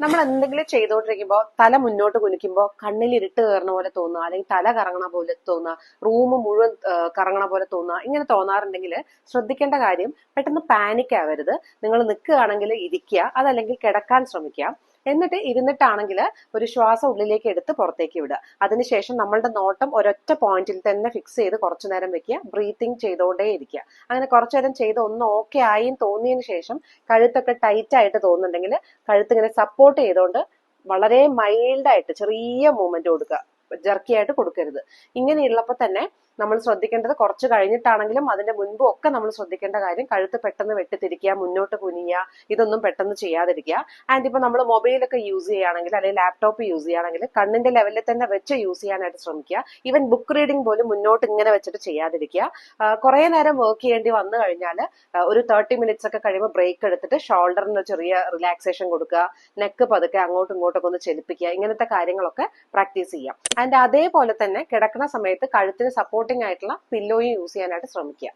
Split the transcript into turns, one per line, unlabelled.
നമ്മൾ എന്തെങ്കിലും ചെയ്തുകൊണ്ടിരിക്കുമ്പോൾ തല മുന്നോട്ട് കുനിക്കുമ്പോൾ കണ്ണിൽ ഇരുട്ട് കയറണ പോലെ തോന്നുക, അല്ലെങ്കിൽ തല കറങ്ങണ പോലെ തോന്നുക, റൂം മുഴുവൻ കറങ്ങണ പോലെ തോന്നുക, ഇങ്ങനെ തോന്നാറുണ്ടെങ്കിൽ ശ്രദ്ധിക്കേണ്ട കാര്യം പെട്ടെന്ന് പാനിക് ആവരുത്. നിങ്ങൾ നിൽക്കുകയാണെങ്കിൽ ഇരിക്കുക, അതല്ലെങ്കിൽ കിടക്കാൻ ശ്രമിക്കുക. എന്നിട്ട് ഇരുന്നിട്ടാണെങ്കിൽ ഒരു ശ്വാസം ഉള്ളിലേക്ക് എടുത്ത് പുറത്തേക്ക് വിടുക. അതിനുശേഷം നമ്മളുടെ നോട്ടം ഒരൊറ്റ പോയിന്റിൽ തന്നെ ഫിക്സ് ചെയ്ത് കുറച്ചു നേരം വെക്കുക. ബ്രീത്തിങ് ചെയ്തുകൊണ്ടേ ഇരിക്കുക. അങ്ങനെ കുറച്ചു നേരം ചെയ്ത് ഒന്ന് ഓക്കെ ആയി തോന്നിയതിനു ശേഷം കഴുത്തൊക്കെ ടൈറ്റ് ആയിട്ട് തോന്നുന്നുണ്ടെങ്കിൽ കഴുത്ത് ഇങ്ങനെ സപ്പോർട്ട് ചെയ്തുകൊണ്ട് വളരെ മൈൽഡ് ആയിട്ട് ചെറിയ മൂവ്മെന്റ് കൊടുക്കുക, ജർക്കി ആയിട്ട് കൊടുക്കരുത്. ഇങ്ങനെയുള്ളപ്പോൾ തന്നെ നമ്മൾ ശ്രദ്ധിക്കേണ്ടത്, കുറച്ച് കഴിഞ്ഞിട്ടാണെങ്കിലും അതിന്റെ മുൻപും ഒക്കെ നമ്മൾ ശ്രദ്ധിക്കേണ്ട കാര്യം കഴുത്ത് പെട്ടെന്ന് വെട്ടിത്തിരിക്കുക, മുന്നോട്ട് കുനിയുക, ഇതൊന്നും പെട്ടെന്ന് ചെയ്യാതിരിക്കുക. ആൻഡ് ഇപ്പൊ നമ്മൾ മൊബൈലൊക്കെ യൂസ് ചെയ്യുകയാണെങ്കിൽ അല്ലെങ്കിൽ ലാപ്ടോപ്പ് യൂസ് ചെയ്യുകയാണെങ്കിൽ കണ്ണിന്റെ ലെവലിൽ തന്നെ വെച്ച് യൂസ് ചെയ്യാനായിട്ട് ശ്രമിക്കുക. ഈവൻ ബുക്ക് റീഡിംഗ് പോലും മുന്നോട്ട് ഇങ്ങനെ വെച്ചിട്ട് ചെയ്യാതിരിക്കുക. കുറെ നേരം വർക്ക് ചെയ്യേണ്ടി വന്നു കഴിഞ്ഞാൽ ഒരു 30 മിനിറ്റ്സ് ഒക്കെ കഴിയുമ്പോൾ ബ്രേക്ക് എടുത്തിട്ട് ഷോൾഡറിന് ചെറിയ റിലാക്സേഷൻ കൊടുക്കുക, നെക്ക് പതുക്കെ അങ്ങോട്ടും ഇങ്ങോട്ടൊക്കെ ഒന്ന് ചലിപ്പിക്കുക. ഇങ്ങനത്തെ കാര്യങ്ങളൊക്കെ പ്രാക്ടീസ് ചെയ്യാം. ആൻഡ് അതേപോലെ തന്നെ കിടക്കുന്ന സമയത്ത് കഴുത്തിന് സപ്പോർട്ടിംഗ് ആയിട്ടുള്ള പില്ലോയും യൂസ് ചെയ്യാനായിട്ട് ശ്രമിക്കുക.